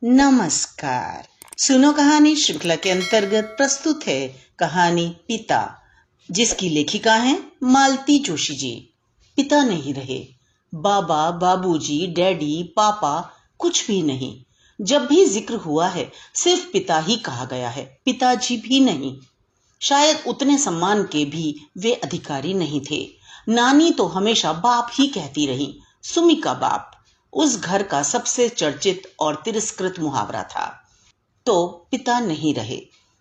नमस्कार। सुनो कहानी श्रृंखला के अंतर्गत प्रस्तुत है कहानी पिता, जिसकी लेखिका हैं मालती जोशी जी। पिता नहीं रहे, बाबा, बाबूजी, डैडी, पापा, कुछ भी नहीं। जब भी जिक्र हुआ है सिर्फ पिता ही कहा गया है, पिताजी भी नहीं। शायद उतने सम्मान के भी वे अधिकारी नहीं थे। नानी तो हमेशा बाप ही कहती रही, सुमी का बाप उस घर का सबसे चर्चित और तिरस्कृत मुहावरा था। तो पिता नहीं रहे।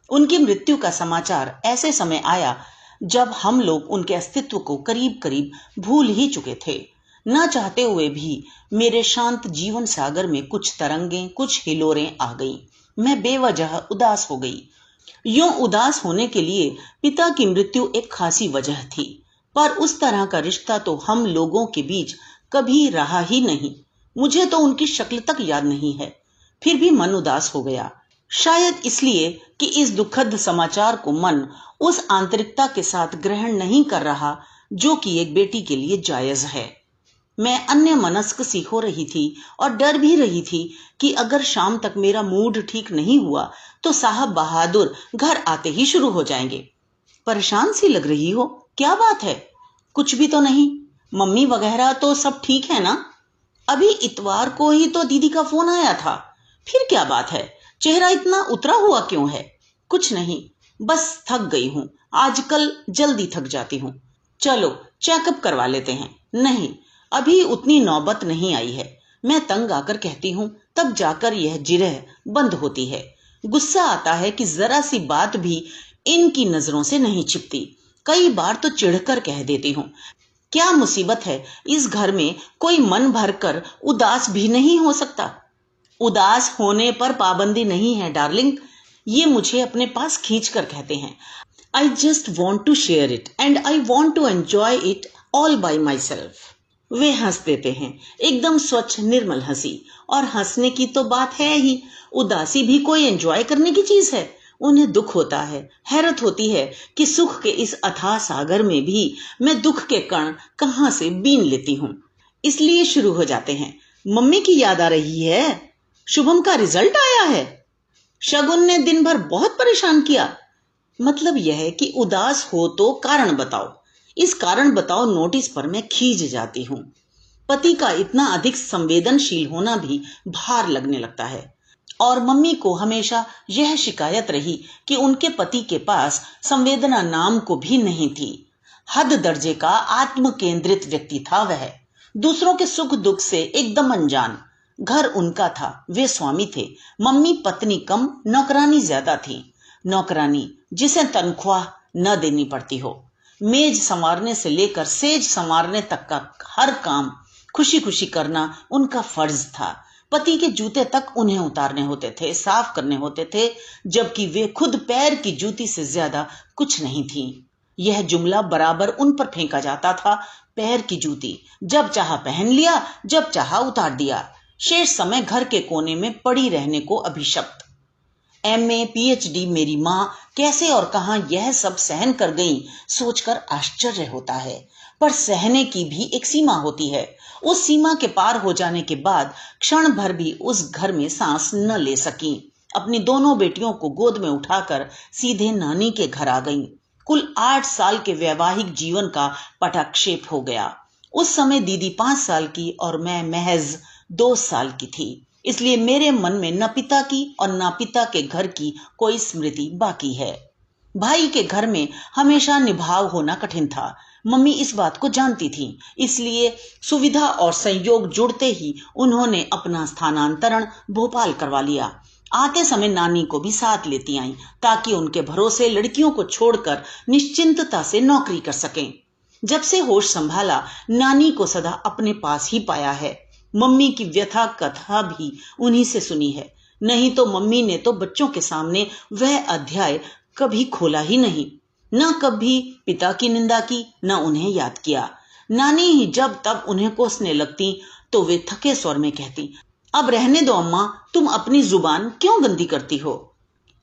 उनकी मृत्यु का समाचार ऐसे समय आया जब हम लोग उनके अस्तित्व को करीब करीब भूल ही चुके थे। न चाहते हुए भी मेरे शांत जीवन सागर में कुछ तरंगें, कुछ हिलोरें आ गईं। मैं बेवजह उदास हो गई। यूं उदास होने के लिए पिता की मृत्यु एक खासी वजह थी, पर उस तरह का रिश्ता तो हम लोगों के बीच कभी रहा ही नहीं। मुझे तो उनकी शक्ल तक याद नहीं है, फिर भी मन उदास हो गया। शायद इसलिए कि इस दुखद समाचार को मन उस आंतरिकता के साथ ग्रहण नहीं कर रहा जो कि एक बेटी के लिए जायज है। मैं अन्य मनस्क सी हो रही थी और डर भी रही थी कि अगर शाम तक मेरा मूड ठीक नहीं हुआ तो साहब बहादुर घर आते ही शुरू हो जाएंगे। परेशान सी लग रही हो, क्या बात है? कुछ भी तो नहीं। मम्मी वगैरह तो सब ठीक है ना? अभी इतवार को ही तो दीदी का फोन आया था। फिर क्या बात है? चेहरा इतना उतरा हुआ क्यों है? कुछ नहीं, बस थक गई हूं। आजकल जल्दी थक जाती हूं। चलो चेकअप करवा लेते हैं। नहीं, अभी उतनी नौबत नहीं आई है। मैं तंग आकर कहती हूं, तब जाकर यह जिरह बंद होती है। गुस्सा आता है कि जरा सी बात भी इनकी नजरों से नहीं छिपती। कई बार तो चिढ़कर कह देती हूं, क्या मुसीबत है, इस घर में कोई मन भरकर उदास भी नहीं हो सकता? उदास होने पर पाबंदी नहीं है डार्लिंग, ये मुझे अपने पास खींच कर कहते हैं। I just want to share it and I want to enjoy it all by myself. वे हंस देते हैं, एकदम स्वच्छ निर्मल हंसी। और हंसने की तो बात है ही, उदासी भी कोई एंजॉय करने की चीज है। उन्हें दुख होता है। हैरत होती है कि सुख के इस अथाह सागर में भी मैं दुख के कण कहां से बीन लेती हूं। इसलिए शुरू हो जाते हैं, मम्मी की याद आ रही है, शुभम का रिजल्ट आया है, शगुन ने दिन भर बहुत परेशान किया। मतलब यह है कि उदास हो तो कारण बताओ। इस कारण बताओ नोटिस पर मैं खींच जाती हूं। पति का इतना अधिक संवेदनशील होना भी भार लगने लगता है। और मम्मी को हमेशा यह शिकायत रही कि उनके पति के पास संवेदना नाम को भी नहीं थी। हद दर्जे का आत्म केंद्रित व्यक्ति था वह, दूसरों के सुख दुख से एकदम अनजान। घर उनका था, वे स्वामी थे। मम्मी पत्नी कम, नौकरानी ज्यादा थी। नौकरानी जिसे तनख्वाह न देनी पड़ती हो। मेज संवारने से लेकर सेज संवारने तक का हर काम खुशी खुशी करना उनका फर्ज था। पति के जूते तक उन्हें उतारने होते थे, साफ करने होते थे, जबकि वे खुद पैर की जूती से ज्यादा कुछ नहीं थी। यह जुमला बराबर उन पर फेंका जाता था, पैर की जूती। जब चाहा पहन लिया, जब चाहा उतार दिया। शेष समय घर के कोने में पड़ी रहने को अभिशप्त। एमए, पीएचडी मेरी माँ कैसे और कहां यह सब सहन कर गई, सोचकर आश्चर्य होता है। पर सहने की भी एक सीमा होती है। उस सीमा के पार हो जाने के बाद क्षण भर भी उस घर में सांस न ले सकी। अपनी दोनों बेटियों को गोद में उठाकर सीधे नानी के घर आ गईं। कुल 8 साल के वैवाहिक जीवन का पटाक्षेप हो गया। उस समय दीदी 5 साल की और मैं महज 2 साल की थी। इसलिए मेरे मन में न पिता की और न पिता के घर की कोई स्मृति बाकी है। भाई के घर में हमेशा निभाव होना कठिन था। मम्मी इस बात को जानती थी, इसलिए सुविधा और संयोग जुड़ते ही उन्होंने अपना स्थानांतरण भोपाल करवा लिया। आते समय नानी को भी साथ लेती आईं, ताकि उनके भरोसे लड़कियों को छोड़कर निश्चिंतता से नौकरी कर सकें। जब से होश संभाला, नानी को सदा अपने पास ही पाया है। मम्मी की व्यथा कथा भी उन्हीं से सुनी है। नहीं तो मम्मी ने तो बच्चों के सामने वह अध्याय कभी खोला ही नहीं। न कभी पिता की निंदा की, न उन्हें याद किया। नानी ही जब तब उन्हें कोसने लगती तो वे थके स्वर में कहती, अब रहने दो अम्मा, तुम अपनी जुबान क्यों गंदी करती हो?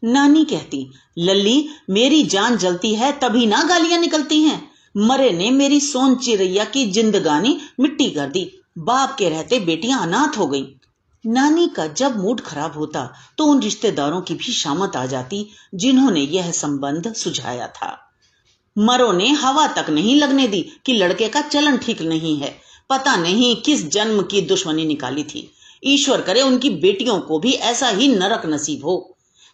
नानी कहती, लल्ली मेरी जान जलती है तभी ना गालियां निकलती हैं। मरे ने मेरी सोन चिरैया की जिंदगानी मिट्टी कर दी। बाप के रहते बेटियां अनाथ हो गईं। नानी का जब मूड खराब होता तो उन रिश्तेदारों की भी शामत आ जाती जिन्होंने यह संबंध सुझाया था। मरो ने हवा तक नहीं लगने दी कि लड़के का चलन ठीक नहीं है। पता नहीं किस जन्म की दुश्मनी निकाली थी। ईश्वर करे उनकी बेटियों को भी ऐसा ही नरक नसीब हो।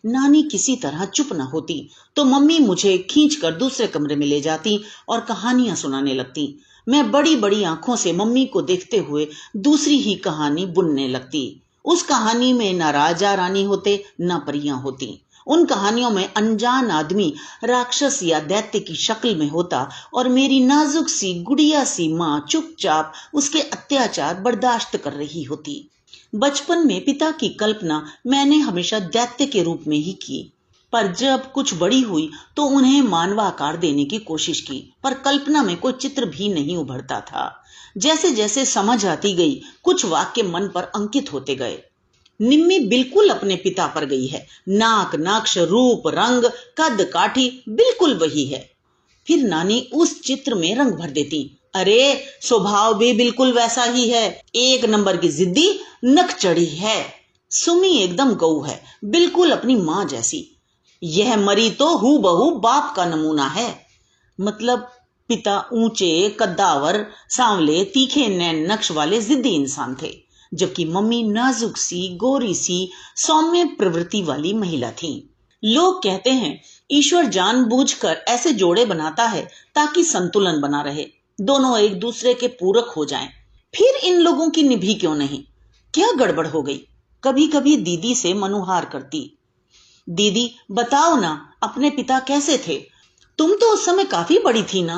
नानी किसी तरह चुप न होती तो मम्मी मुझे खींचकर दूसरे कमरे में ले जाती और कहानियां सुनाने लगती। मैं बड़ी बड़ी आंखों से मम्मी को देखते हुए दूसरी ही कहानी बुनने लगती। उस कहानी में न राजा रानी होते न परियां होती। उन कहानियों में अनजान आदमी राक्षस या दैत्य की शक्ल में होता और मेरी नाजुक सी गुड़िया सी माँ चुपचाप उसके अत्याचार बर्दाश्त कर रही होती। बचपन में पिता की कल्पना मैंने हमेशा दैत्य के रूप में ही की, पर जब कुछ बड़ी हुई तो उन्हें मानवाकार देने की कोशिश की, पर कल्पना में कोई चित्र भी नहीं उभरता था। जैसे जैसे समझ आती गई कुछ वाक्य मन पर अंकित होते गए। निम्मी बिल्कुल अपने पिता पर गई है। नाक नक्श रूप रंग कद काठी बिल्कुल वही है। फिर नानी उस चित्र में रंग भर देती। अरे स्वभाव भी बिल्कुल वैसा ही है। एक नंबर की जिद्दी नक चढ़ी है। सुमी एकदम गऊ है, बिल्कुल अपनी माँ जैसी। यह मरी तो हूबहू बाप का नमूना है। मतलब पिता ऊंचे कद्दावर सांवले तीखे नैन नक्श वाले जिद्दी इंसान थे, जबकि मम्मी नाजुक सी गोरी सी सौम्य प्रवृत्ति वाली महिला थी। लोग कहते हैं ईश्वर जानबूझकर ऐसे जोड़े बनाता है ताकि संतुलन बना रहे, दोनों एक दूसरे के पूरक हो जाएं। फिर इन लोगों की निभी क्यों नहीं? क्या गड़बड़ हो गई? कभी कभी दीदी से मनुहार करती। दीदी बताओ ना, अपने पिता कैसे थे? तुम तो उस समय काफी बड़ी थी ना।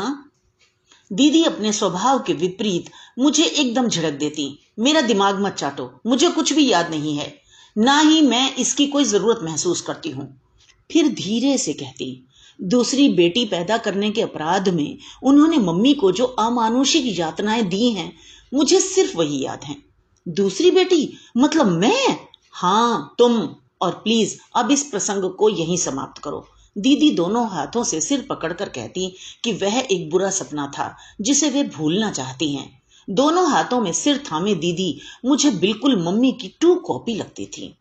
दीदी अपने स्वभाव के विपरीत मुझे एकदम झिड़क देती। मेरा दिमाग मत चाटो, मुझे कुछ भी याद नहीं है, ना ही मैं इसकी कोई जरूरत महसूस करती हूँ। फिर धीरे से कहती, दूसरी बेटी पैदा करने के अपराध में उन्होंने मम्मी को जो अमानुषिक यातनाएं दी हैं, मुझे सिर्फ वही याद हैं। दूसरी बेटी मतलब मैं? हाँ तुम। और प्लीज अब इस प्रसंग को यहीं समाप्त करो। दीदी दोनों हाथों से सिर पकड़कर कहती कि वह एक बुरा सपना था जिसे वे भूलना चाहती हैं। दोनों हाथों में सिर थामे दीदी मुझे बिल्कुल मम्मी की टू कॉपी लगती थी।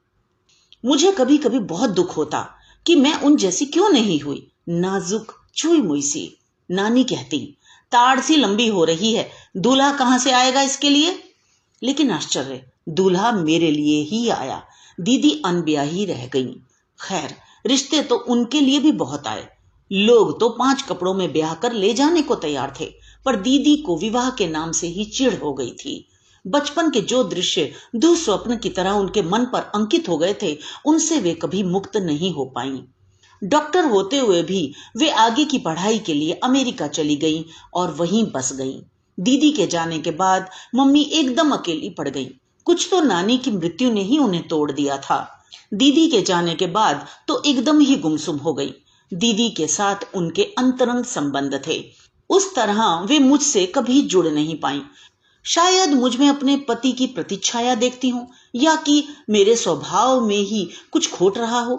मुझे कभी कभी बहुत दुख होता कि मैं उन जैसी क्यों नहीं हुई, नाजुक छुई मुई सी। नानी कहती, ताड़ सी लंबी हो रही है, दूल्हा कहां से आएगा इसके लिए? लेकिन आश्चर्य, दूल्हा मेरे लिए ही आया। दीदी अनब्याही रह गई। खैर, रिश्ते तो उनके लिए भी बहुत आए। लोग तो 5 कपड़ों में ब्याह कर ले जाने को तैयार थे, पर दीदी को विवाह के नाम से ही चिढ़ हो गई थी। बचपन के जो दृश्य दुस्वप्न की तरह उनके मन पर अंकित हो गए थे, उनसे वे कभी मुक्त नहीं हो पाई। डॉक्टर होते हुए भी वे आगे की पढ़ाई के लिए अमेरिका चली गईं और वहीं बस गईं। दीदी के जाने के बाद मम्मी एकदम अकेली पड़ गईं। कुछ तो नानी की मृत्यु ने ही उन्हें तोड़ दिया था। दीदी के जाने के बाद तो एकदम ही गुमसुम हो गई। दीदी के साथ उनके अंतरंग संबंध थे, उस तरह वे मुझसे कभी जुड़ नहीं पाई। शायद मुझ में अपने पति की प्रतिच्छाया देखती हूँ, या कि मेरे स्वभाव में ही कुछ खोट रहा हो,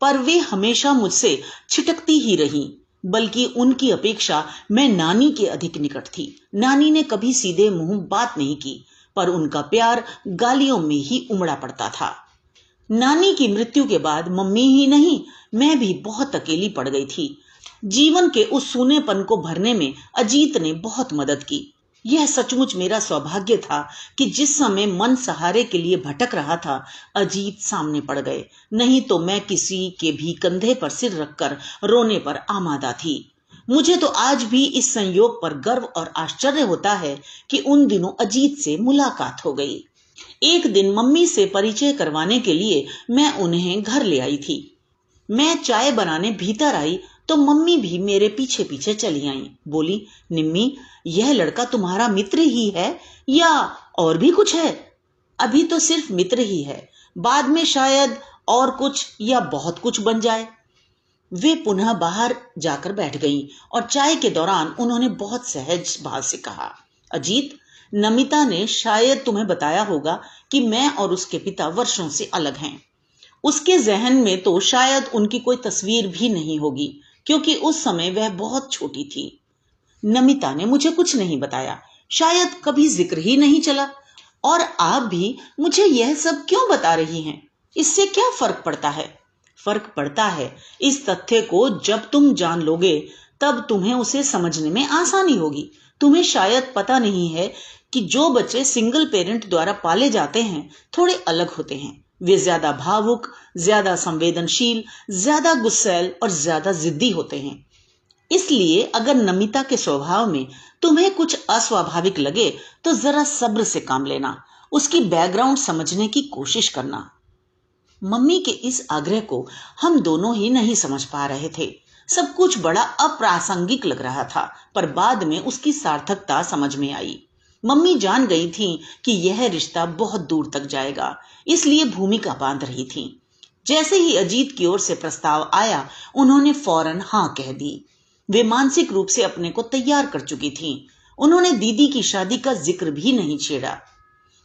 पर वे हमेशा मुझसे छिटकती ही रहीं। बल्कि उनकी अपेक्षा मैं नानी के अधिक निकट थी। नानी ने कभी सीधे मुंह बात नहीं की, पर उनका प्यार गालियों में ही उमड़ा पड़ता था। नानी की मृत्यु के बाद मम्मी ही नहीं, मैं भी बहुत अकेली पड़ गई थी। जीवन के उस सूनेपन को भरने में अजीत ने बहुत मदद की। यह सचमुच मेरा सौभाग्य था कि जिस समय मन सहारे के लिए भटक रहा था, अजीत सामने पड़ गए, नहीं तो मैं किसी के भी कंधे पर सिर रखकर रोने पर आमादा थी। मुझे तो आज भी इस संयोग पर गर्व और आश्चर्य होता है कि उन दिनों अजीत से मुलाकात हो गई। एक दिन मम्मी से परिचय करवाने के लिए मैं उन्हें घर ले आई थी। मैं चाय बनाने भीतर आई तो मम्मी भी मेरे पीछे पीछे चली आई। बोली, निम्मी, यह लड़का तुम्हारा मित्र ही है या और भी कुछ है? अभी तो सिर्फ मित्र ही है, बाद में शायद और कुछ या बहुत कुछ बन जाए। वे पुनः बाहर जाकर बैठ गईं और चाय के दौरान उन्होंने बहुत सहज भाव से कहा, अजीत, नमिता ने शायद तुम्हें बताया होगा कि मैं और उसके पिता वर्षों से अलग हैं। उसके जहन में तो शायद उनकी कोई तस्वीर भी नहीं होगी, क्योंकि उस समय वह बहुत छोटी थी। नमिता ने मुझे कुछ नहीं बताया, शायद कभी जिक्र ही नहीं चला। और आप भी मुझे यह सब क्यों बता रही हैं? इससे क्या फर्क पड़ता है? फर्क पड़ता है इस तथ्य को जब तुम जान लोगे तब तुम्हें उसे समझने में आसानी होगी। तुम्हें शायद पता नहीं है कि जो बच्चे सिंगल पेरेंट द्वारा पाले जाते हैं थोड़े अलग होते हैं। वे ज्यादा भावुक, ज्यादा संवेदनशील, ज्यादा गुस्सैल और ज्यादा जिद्दी होते हैं। इसलिए अगर नमिता के स्वभाव में तुम्हें कुछ अस्वाभाविक लगे तो जरा सब्र से काम लेना, उसकी बैकग्राउंड समझने की कोशिश करना। मम्मी के इस आग्रह को हम दोनों ही नहीं समझ पा रहे थे। सब कुछ बड़ा अप्रासंगिक लग रहा था, पर बाद में उसकी सार्थकता समझ में आई। मम्मी जान गई थी कि यह रिश्ता बहुत दूर तक जाएगा, इसलिए भूमिका बांध रही थी। जैसे ही अजीत की ओर से प्रस्ताव आया, उन्होंने फौरन हाँ कह दी। वे मानसिक रूप से अपने को तैयार कर चुकी थीं। उन्होंने दीदी की शादी का जिक्र भी नहीं छेड़ा।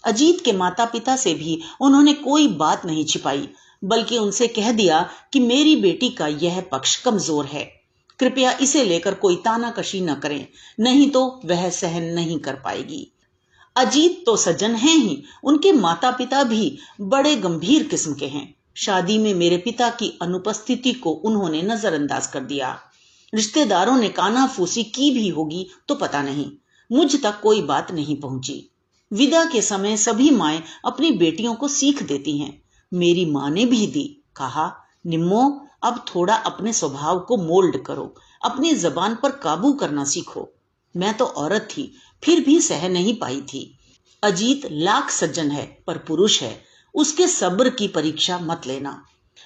अजीत के माता पिता से भी उन्होंने कोई बात नहीं छिपाई, बल्कि उनसे कह दिया कि मेरी बेटी का यह पक्ष कमजोर है, कृपया इसे लेकर कोई तानाकशी न करें, नहीं तो वह सहन नहीं कर पाएगी। अजीत तो सज्जन हैं ही, उनके माता पिता भी बड़े गंभीर किस्म के हैं। शादी में मेरे पिता की अनुपस्थिति को उन्होंने नजरअंदाज कर दिया। रिश्तेदारों ने कानाफूसी की भी होगी तो पता नहीं, मुझ तक कोई बात नहीं पहुंची। विदा के समय सभी माएं अपनी बेटियों को सीख देती हैं। मेरी माँ ने भी दी। कहा, निम्मो, अब थोड़ा अपने स्वभाव को मोल्ड करो, अपनी जबान पर काबू करना सीखो। मैं तो औरत थी, फिर भी सह नहीं पाई थी। अजीत लाख सज्जन है, पर पुरुष है, उसके सब्र की परीक्षा मत लेना।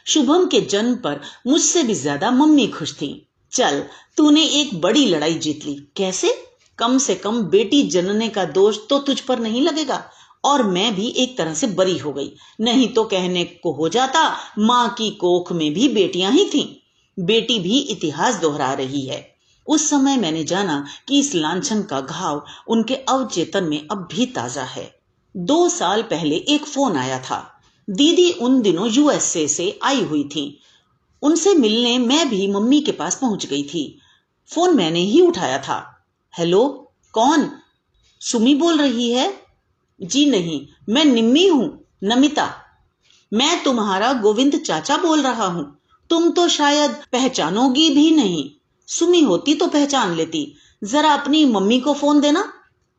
शुभम के जन्म पर मुझसे भी ज्यादा मम्मी खुश थी। चल, तूने एक बड़ी लड़ाई जीत ली। कैसे? कम से कम बेटी जनने का दोष तो तुझ पर नहीं लगेगा, और मैं भी एक तरह से बरी हो गई। नहीं तो कहने को हो जाता, माँ की कोख में भी बेटियां ही थीं। बेटी भी इतिहास दोहरा रही है। उस समय मैंने जाना कि इस लांछन का घाव उनके अवचेतन में अब भी ताजा है। 2 साल पहले एक फोन आया था। दीदी उन दिनों यूएसए से आई हुई थी। उनसे मिलने मैं भी मम्मी के पास पहुंच गई थी। फोन मैंने ही उठाया था। हेलो, कौन? सुमी बोल रही है? जी नहीं, मैं निम्मी हूं, नमिता। मैं तुम्हारा गोविंद चाचा बोल रहा हूं। तुम तो शायद पहचानोगी भी नहीं। सुमी होती तो पहचान लेती। जरा अपनी मम्मी को फोन देना।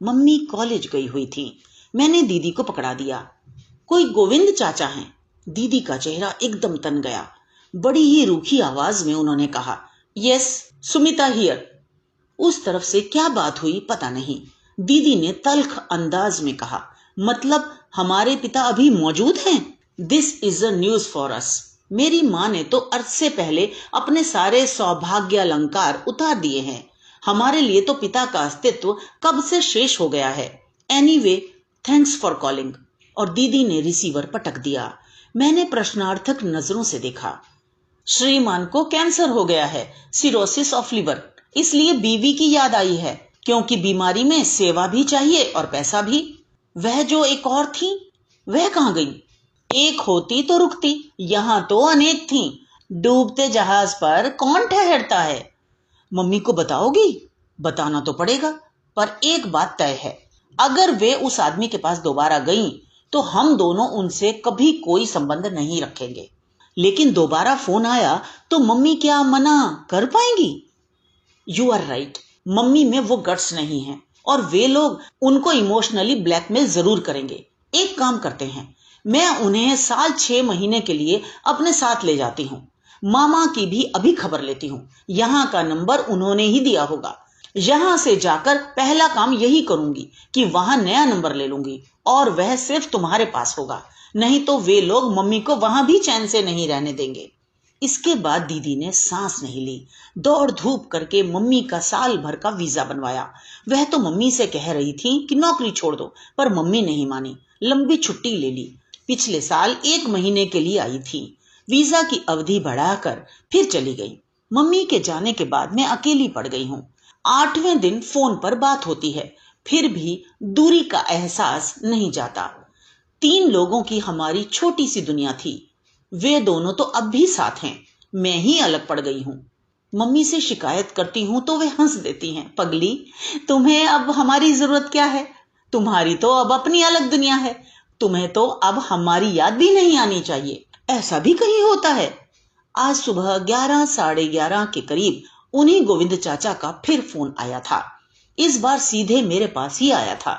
मम्मी कॉलेज गई हुई थी। मैंने दीदी को पकड़ा दिया। कोई गोविंद चाचा हैं? दीदी का चेहरा एकदम तन गया। बड़ी ही रूखी आवाज में उन्होंने कहा, यस, सुमिता हियर। उस तरफ से क्या बात हुई पता नहीं। दीदी ने तल्ख अंदाज में कहा, मतलब हमारे पिता अभी मौजूद हैं? This is a news for us. मेरी माँ ने तो अरसे पहले अपने सारे सौभाग्य अलंकार उतार दिए हैं। हमारे लिए तो पिता का अस्तित्व कब से शेष हो गया है। Anyway, thanks for calling. और दीदी ने रिसीवर पटक दिया। मैंने प्रश्नार्थक नजरों से देखा। श्रीमान को कैंसर हो गया है, सिरोसिस ऑफ लिवर। इसलिए बीवी की याद आई है, क्योंकि बीमारी में सेवा भी चाहिए और पैसा भी। वह जो एक और थी, वह कहां गई? एक होती तो रुकती, यहां तो अनेक थीं। डूबते जहाज पर कौन ठहरता है? मम्मी को बताओगी? बताना तो पड़ेगा, पर एक बात तय है, अगर वे उस आदमी के पास दोबारा गईं, तो हम दोनों उनसे कभी कोई संबंध नहीं रखेंगे। लेकिन दोबारा फोन आया तो मम्मी क्या मना कर पाएंगी? यू आर राइट, मम्मी में वो गट्स नहीं है, और वे लोग उनको इमोशनली ब्लैकमेल जरूर करेंगे। एक काम करते हैं, मैं उन्हें साल 6 महीने के लिए अपने साथ ले जाती हूँ। मामा की भी अभी खबर लेती हूँ। यहाँ का नंबर उन्होंने ही दिया होगा। यहां से जाकर पहला काम यही करूंगी कि वहां नया नंबर ले लूंगी, और वह सिर्फ तुम्हारे पास होगा। नहीं तो वे लोग मम्मी को वहां भी चैन से नहीं रहने देंगे। इसके बाद दीदी ने सांस नहीं ली। दौड़ धूप करके मम्मी का साल भर का वीजा बनवाया। वह तो मम्मी से कह रही थी कि नौकरी छोड़ दो, पर मम्मी नहीं मानी। लंबी छुट्टी ले ली। पिछले साल 1 महीने के लिए आई थी। वीजा की अवधि बढ़ाकर फिर चली गई। मम्मी के जाने के बाद मैं अकेली पड़ गई हूँ। 8वें दिन फोन पर बात होती है, फिर भी दूरी का एहसास नहीं जाता। 3 लोगों की हमारी छोटी सी दुनिया थी। वे दोनों तो अब भी साथ हैं, मैं ही अलग पड़ गई हूँ। मम्मी से शिकायत करती हूँ तो वे हंस देती हैं। पगली, तुम्हें अब हमारी जरूरत क्या है? तुम्हारी तो अब अपनी अलग दुनिया है, तुम्हें तो अब हमारी याद भी नहीं आनी चाहिए। ऐसा भी कहीं होता है? आज सुबह 11 साढ़े 11 के करीब उन्हीं गोविंद चाचा का फिर फोन आया था। इस बार सीधे मेरे पास ही आया था।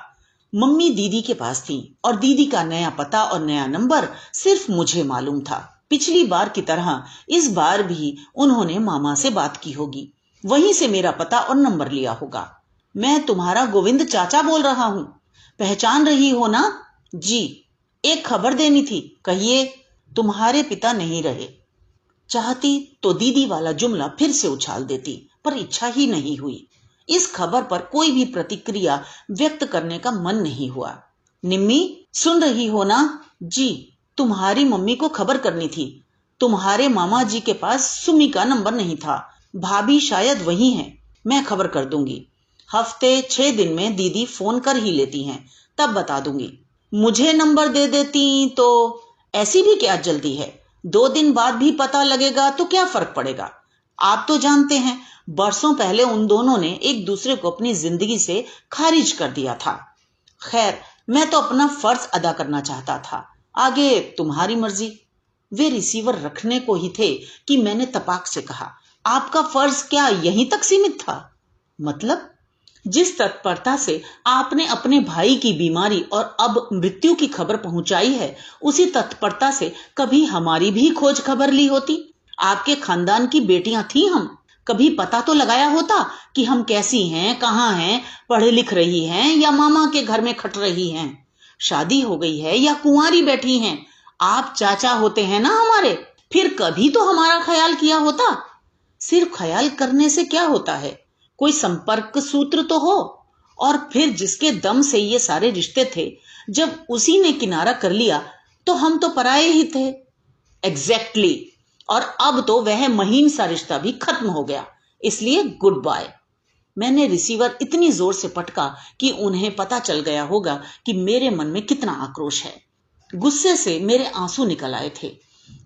मम्मी दीदी के पास थी और दीदी का नया पता और नया नंबर सिर्फ मुझे मालूम था। पिछली बार की तरह इस बार भी उन्होंने मामा से बात की होगी, वहीं से मेरा पता और नंबर लिया होगा। मैं तुम्हारा गोविंद चाचा बोल रहा हूँ, पहचान रही हो ना? जी, एक खबर देनी थी, कहिए। तुम्हारे पिता नहीं रहे। चाहती तो दीदी वाला जुमला फिर से उछाल देती, पर इच्छा ही नहीं हुई। इस खबर पर कोई भी प्रतिक्रिया व्यक्त करने का मन नहीं हुआ। निम्मी, सुन रही हो ना? जी, तुम्हारी मम्मी को खबर करनी थी। तुम्हारे मामा जी के पास सुमी का नंबर नहीं था, भाभी शायद वही हैं, मैं खबर कर दूंगी। हफ्ते 6 दिन में दीदी फोन कर ही लेती हैं, तब बता दूंगी। मुझे नंबर दे देती तो? ऐसी भी क्या जल्दी है? 2 दिन बाद भी पता लगेगा तो क्या फर्क पड़ेगा? आप तो जानते हैं, बरसों पहले उन दोनों ने एक दूसरे को अपनी जिंदगी से खारिज कर दिया था। खैर, मैं तो अपना फर्ज अदा करना चाहता था, आगे तुम्हारी मर्जी। वे रिसीवर रखने को ही थे कि मैंने तपाक से कहा, आपका फर्ज क्या यहीं तक सीमित था? मतलब? जिस तत्परता से आपने अपने भाई की बीमारी और अब मृत्यु की खबर पहुंचाई है, उसी तत्परता से कभी हमारी भी खोज खबर ली होती। आपके खानदान की बेटियां थी हम, कभी पता तो लगाया होता कि हम कैसी हैं, कहाँ हैं, पढ़ लिख रही हैं या मामा के घर में खट रही हैं, शादी हो गई है या कुंवारी बैठी हैं। आप चाचा होते हैं ना हमारे, फिर कभी तो हमारा ख्याल किया होता। सिर्फ ख्याल करने से क्या होता है, कोई संपर्क सूत्र तो हो। और फिर जिसके दम से ये सारे रिश्ते थे, जब उसी ने किनारा कर लिया तो हम तो पराये ही थे। एग्जैक्टली। और अब तो वह महीन सा रिश्ता भी खत्म हो गया, इसलिए गुड बाय। मैंने रिसीवर इतनी जोर से पटका कि उन्हें पता चल गया होगा कि मेरे मन में कितना आक्रोश है। गुस्से से मेरे आंसू निकल आए थे।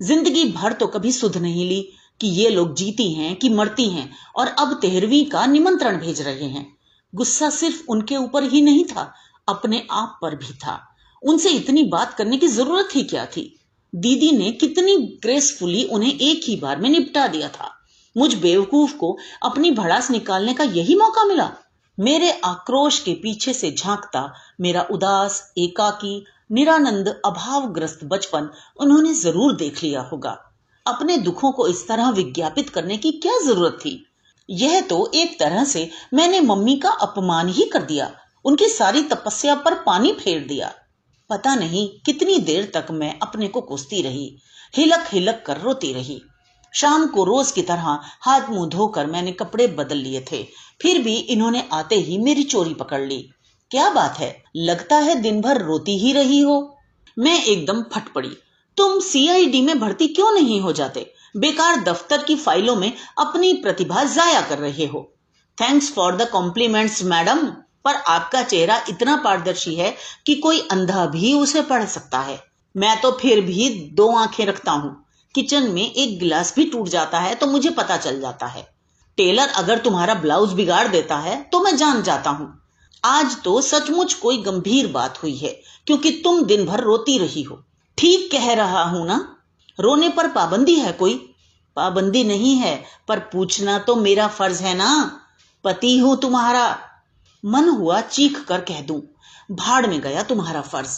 जिंदगी भर तो कभी सुध नहीं ली कि ये लोग जीती हैं कि मरती हैं, और अब 13वीं का निमंत्रण भेज रहे हैं। गुस्सा सिर्फ उनके ऊपर ही नहीं था, अपने आप पर भी था। उनसे इतनी बात करने की जरूरत ही क्या थी? दीदी ने कितनी ग्रेसफुली उन्हें एक ही बार में निपटा दिया था। मुझ बेवकूफ को अपनी भड़ास निकालने का यही मौका मिला। मेरे आक्रोश के पीछे से झांकता मेरा उदास, एकाकी, निरानंद, अभावग्रस्त बचपन उन्होंने जरूर देख लिया होगा। अपने दुखों को इस तरह विज्ञापित करने की क्या जरूरत थी? यह तो एक तरह से मैंने मम्मी का अपमान ही कर दिया, उनकी सारी तपस्या पर पानी फेर दिया। पता नहीं कितनी देर तक मैं अपने को कोसती रही, हिलक हिलक कर रोती रही। शाम को रोज की तरह हाथ मुंह धोकर मैंने कपड़े बदल लिए थे, फिर भी इन्होंने आते ही मेरी चोरी पकड़ ली। क्या बात है, लगता है दिन भर रोती ही रही हो। मैं एकदम फट पड़ी। तुम सीआईडी में भर्ती क्यों नहीं हो जाते? बेकार दफ्तर की फाइलों में अपनी प्रतिभा जाया कर रहे हो। Thanks for the compliments madam, पर आपका चेहरा इतना पारदर्शी है कि कोई अंधा भी उसे पढ़ सकता है। मैं तो फिर भी 2 आंखें रखता हूँ। किचन में एक गिलास भी टूट जाता है तो मुझे पता चल जाता है। टेलर अगर तुम्हारा ब्लाउज बिगाड़ देता है तो मैं जान जाता हूँ। आज तो सचमुच कोई गंभीर बात हुई है, क्योंकि तुम दिन भर रोती रही हो। ठीक कह रहा हूं ना? रोने पर पाबंदी है कोई? पाबंदी नहीं है, पर पूछना तो मेरा फर्ज है ना। पति हूं तुम्हारा। मन हुआ चीख कर कह दूं, भाड़ में गया तुम्हारा फर्ज,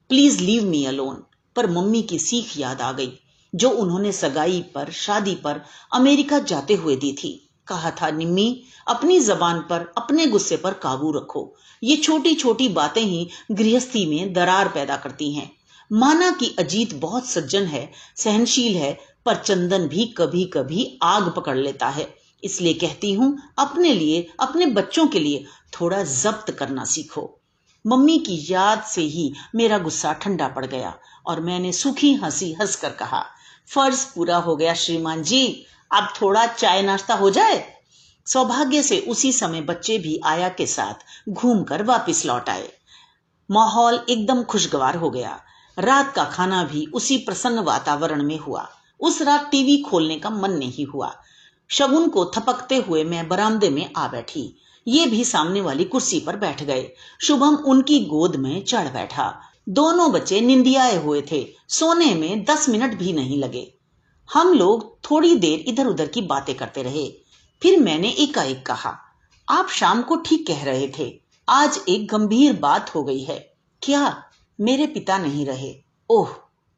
प्लीज लीव मी अलोन। पर मम्मी की सीख याद आ गई, जो उन्होंने सगाई पर, शादी पर, अमेरिका जाते हुए दी थी। कहा था, निम्मी, अपनी जबान पर, अपने गुस्से पर काबू रखो। ये छोटी छोटी बातें ही गृहस्थी में दरार पैदा करती हैं। माना कि अजीत बहुत सज्जन है, सहनशील है, पर चंदन भी कभी कभी आग पकड़ लेता है। इसलिए कहती हूं, अपने लिए, अपने बच्चों के लिए थोड़ा जब्त करना सीखो। मम्मी की याद से ही मेरा गुस्सा ठंडा पड़ गया और मैंने सूखी हंसी हंसकर कहा, फर्ज पूरा हो गया श्रीमान जी, अब थोड़ा चाय नाश्ता हो जाए। सौभाग्य से उसी समय बच्चे भी आया के साथ घूमकर वापस लौट आए। माहौल एकदम खुशगवार हो गया। रात का खाना भी उसी प्रसन्न वातावरण में हुआ। उस रात टीवी खोलने का मन नहीं हुआ। शगुन को थपकते हुए मैं बरामदे में आ बैठी। ये भी सामने वाली कुर्सी पर बैठ गए। शुभम उनकी गोद में चढ़ बैठा। दोनों बच्चे निंदियाए हुए थे। सोने में 10 मिनट भी नहीं लगे। हम लोग थोड़ी देर इधर उधर की बातें करते रहे। फिर मैंने एकाएक कहा, आप शाम को ठीक कह रहे थे, आज एक गंभीर बात हो गई है। क्या? मेरे पिता नहीं रहे। ओह,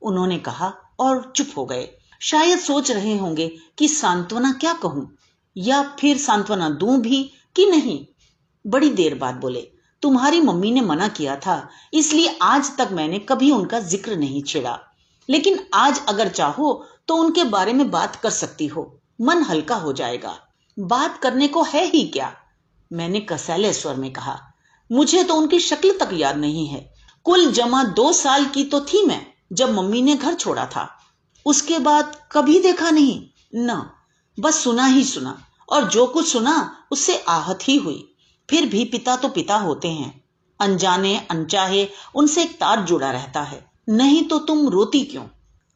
उन्होंने कहा और चुप हो गए। शायद सोच रहे होंगे कि सांत्वना क्या कहूं, या फिर सांत्वना दूं भी कि नहीं। बड़ी देर बाद बोले, तुम्हारी मम्मी ने मना किया था, इसलिए आज तक मैंने कभी उनका जिक्र नहीं छेड़ा, लेकिन आज अगर चाहो तो उनके बारे में बात कर सकती हो, मन हल्का हो जाएगा। बात करने को है ही क्या? मैंने कसैले स्वर में कहा। मुझे तो उनकी शक्ल तक याद नहीं है। कुल जमा 2 साल की तो थी मैं जब मम्मी ने घर छोड़ा था। उसके बाद कभी देखा नहीं ना, बस सुना ही सुना, और जो कुछ सुना उससे आहत ही हुई। फिर भी पिता तो पिता होते हैं, अनजाने अनचाहे उनसे एक तार जुड़ा रहता है। नहीं तो तुम रोती क्यों?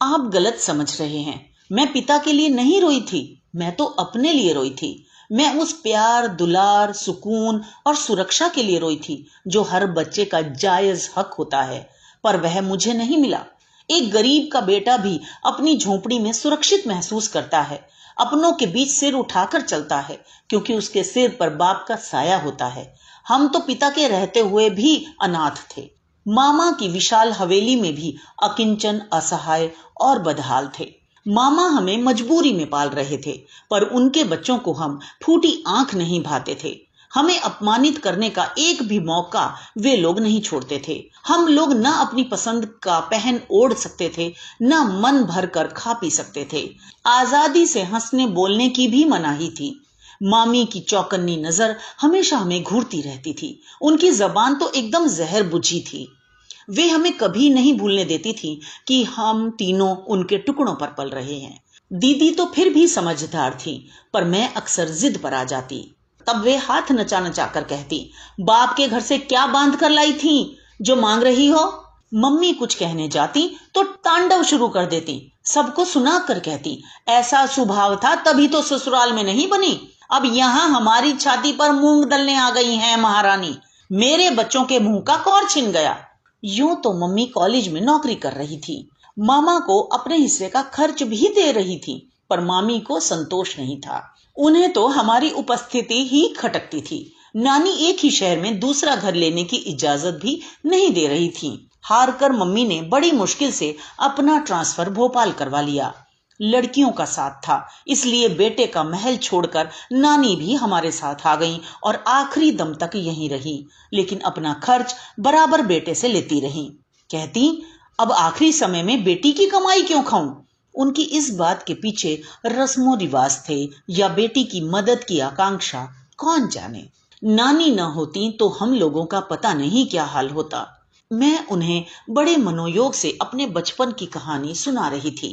आप गलत समझ रहे हैं। मैं पिता के लिए नहीं रोई थी, मैं तो अपने लिए रोई थी। मैं उस प्यार, दुलार, सुकून और सुरक्षा के लिए रोई थी जो हर बच्चे का जायज हक होता है, पर वह मुझे नहीं मिला। एक गरीब का बेटा भी अपनी झोपड़ी में सुरक्षित महसूस करता है, अपनों के बीच सिर उठाकर चलता है, क्योंकि उसके सिर पर बाप का साया होता है। हम तो पिता के रहते हुए भी अनाथ थे। मामा की विशाल हवेली में भी अकिंचन, असहाय और बदहाल थे। मामा हमें मजबूरी में पाल रहे थे, पर उनके बच्चों को हम फूटी आंख नहीं भाते थे। हमें अपमानित करने का एक भी मौका वे लोग नहीं छोड़ते थे। हम लोग न अपनी पसंद का पहन ओढ़ सकते थे, न मन भर कर खा पी सकते थे। आजादी से हंसने बोलने की भी मनाही थी। मामी की चौकन्नी नजर हमेशा हमें घूरती रहती थी। उनकी जबान तो एकदम जहर बुझी थी। वे हमें कभी नहीं भूलने देती थी कि हम तीनों उनके टुकड़ों पर पल रहे हैं। दीदी तो फिर भी समझदार थी, पर मैं अक्सर जिद पर आ जाती। तब वे हाथ नचा नचा कर कहती, बाप के घर से क्या बांध कर लाई थी जो मांग रही हो? मम्मी कुछ कहने जाती तो तांडव शुरू कर देती, सबको सुना कर कहती, ऐसा स्वभाव था तभी तो ससुराल में नहीं बनी, अब यहाँ हमारी छाती पर मूंग दलने आ गई हैं महारानी। मेरे बच्चों के मुंह का कौर छिन गया। यूं तो मम्मी कॉलेज में नौकरी कर रही थी, मामा को अपने हिस्से का खर्च भी दे रही थी, पर मामी को संतोष नहीं था। उन्हें तो हमारी उपस्थिति ही खटकती थी। नानी एक ही शहर में दूसरा घर लेने की इजाजत भी नहीं दे रही थी। हार कर मम्मी ने बड़ी मुश्किल से अपना ट्रांसफर भोपाल करवा लिया। लड़कियों का साथ था, इसलिए बेटे का महल छोड़कर नानी भी हमारे साथ आ गई और आखिरी दम तक यहीं रही, लेकिन अपना खर्च बराबर बेटे से लेती रही। कहती, अब आखिरी समय में बेटी की कमाई क्यों खाऊं? उनकी इस बात के पीछे रस्मों रिवाज थे या बेटी की मदद की आकांक्षा, कौन जाने। नानी न होती तो हम लोगों का पता नहीं क्या हाल होता। मैं उन्हें बड़े मनोयोग से अपने बचपन की कहानी सुना रही थी।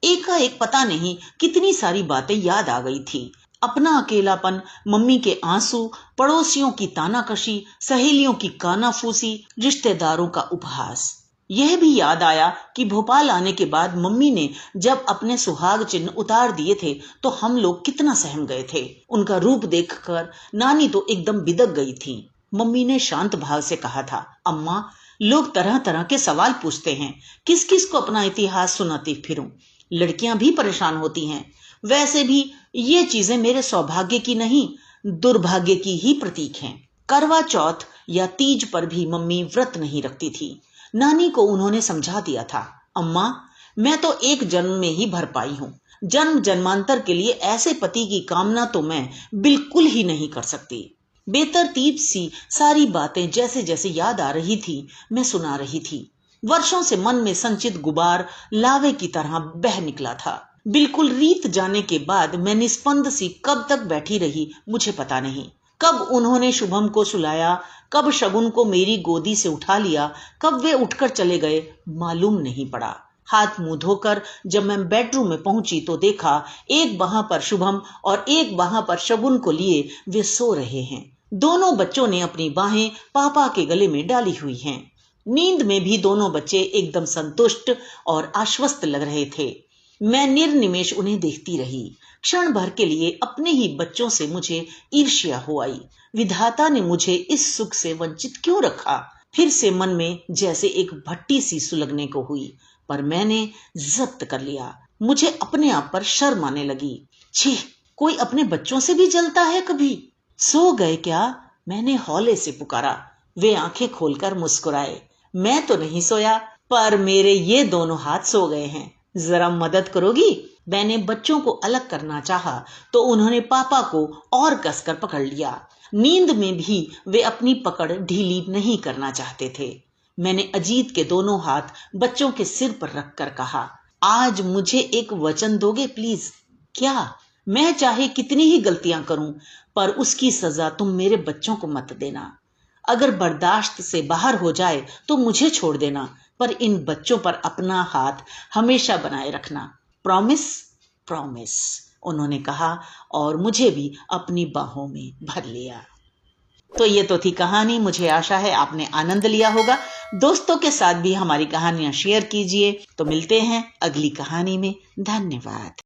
एकाएक पता नहीं कितनी सारी बातें याद आ गई थी। अपना अकेलापन, मम्मी के आंसू, पड़ोसियों की तानाकशी, सहेलियों की कानाफूसी, रिश्तेदारों का उपहास। यह भी याद आया कि भोपाल आने के बाद मम्मी ने जब अपने सुहाग चिन्ह उतार दिए थे तो हम लोग कितना सहम गए थे। उनका रूप देखकर नानी तो एकदम बिदक गई थी। मम्मी ने शांत भाव से कहा था, अम्मा, लोग तरह तरह के सवाल पूछते हैं, किस किस को अपना इतिहास सुनाती फिरूं? लड़कियां भी परेशान होती हैं। वैसे भी ये चीजें मेरे सौभाग्य की नहीं, दुर्भाग्य की ही प्रतीक हैं। करवा चौथ या तीज पर भी मम्मी व्रत नहीं रखती थी। नानी को उन्होंने समझा दिया था, अम्मा, मैं तो एक जन्म में ही भर पाई हूँ। जन्म जन्मांतर के लिए ऐसे पति की कामना तो मैं बिल्कुल ही नहीं कर सकती। बेतरतीब सी सारी बातें जैसे जैसे याद आ रही थी, मैं सुना रही थी। वर्षों से मन में संचित गुबार लावे की तरह बह निकला था। बिल्कुल रीत जाने के बाद मैं निस्पंद सी कब तक बैठी रही मुझे पता नहीं। कब उन्होंने शुभम को सुलाया, कब शगुन को मेरी गोदी से उठा लिया, कब वे उठकर चले गए, मालूम नहीं पड़ा। हाथ मुंह धोकर जब मैं बेडरूम में पहुंची तो देखा एक बाह पर शुभम और एक बाह पर शगुन को लिए वे सो रहे हैं। दोनों बच्चों ने अपनी बाहें पापा के गले में डाली हुई हैं। नींद में भी दोनों बच्चे एकदम संतुष्ट और आश्वस्त लग रहे थे। मैं निर्निमेष उन्हें देखती रही। क्षण भर के लिए अपने ही बच्चों से मुझे ईर्ष्या हो आई। विधाता ने मुझे इस सुख से वंचित क्यों रखा? फिर से मन में जैसे एक भट्टी सी सुलगने को हुई, पर मैंने जब्त कर लिया। मुझे अपने आप पर शर्म आने लगी। छी, कोई अपने बच्चों से भी जलता है कभी? सो गए क्या? मैंने हौले से पुकारा। वे आंखें खोलकर मुस्कुराए। मैं तो नहीं सोया, पर मेरे ये दोनों हाथ सो गए हैं। जरा मदद करोगी? मैंने बच्चों को अलग करना चाहा तो उन्होंने पापा को और कसकर पकड़ लिया। नींद में भी वे अपनी पकड़ ढीली नहीं करना चाहते थे। मैंने अजीत के दोनों हाथ बच्चों के सिर पर रखकर कहा, आज मुझे एक वचन दोगे प्लीज? क्या? मैं चाहे कितनी ही गलतियां करूं, पर उसकी सजा तुम मेरे बच्चों को मत देना। अगर बर्दाश्त से बाहर हो जाए तो मुझे छोड़ देना, पर इन बच्चों पर अपना हाथ हमेशा बनाए रखना। प्रॉमिस? प्रॉमिस, उन्होंने कहा और मुझे भी अपनी बाहों में भर लिया। तो ये तो थी कहानी। मुझे आशा है आपने आनंद लिया होगा। दोस्तों के साथ भी हमारी कहानियां शेयर कीजिए। तो मिलते हैं अगली कहानी में। धन्यवाद।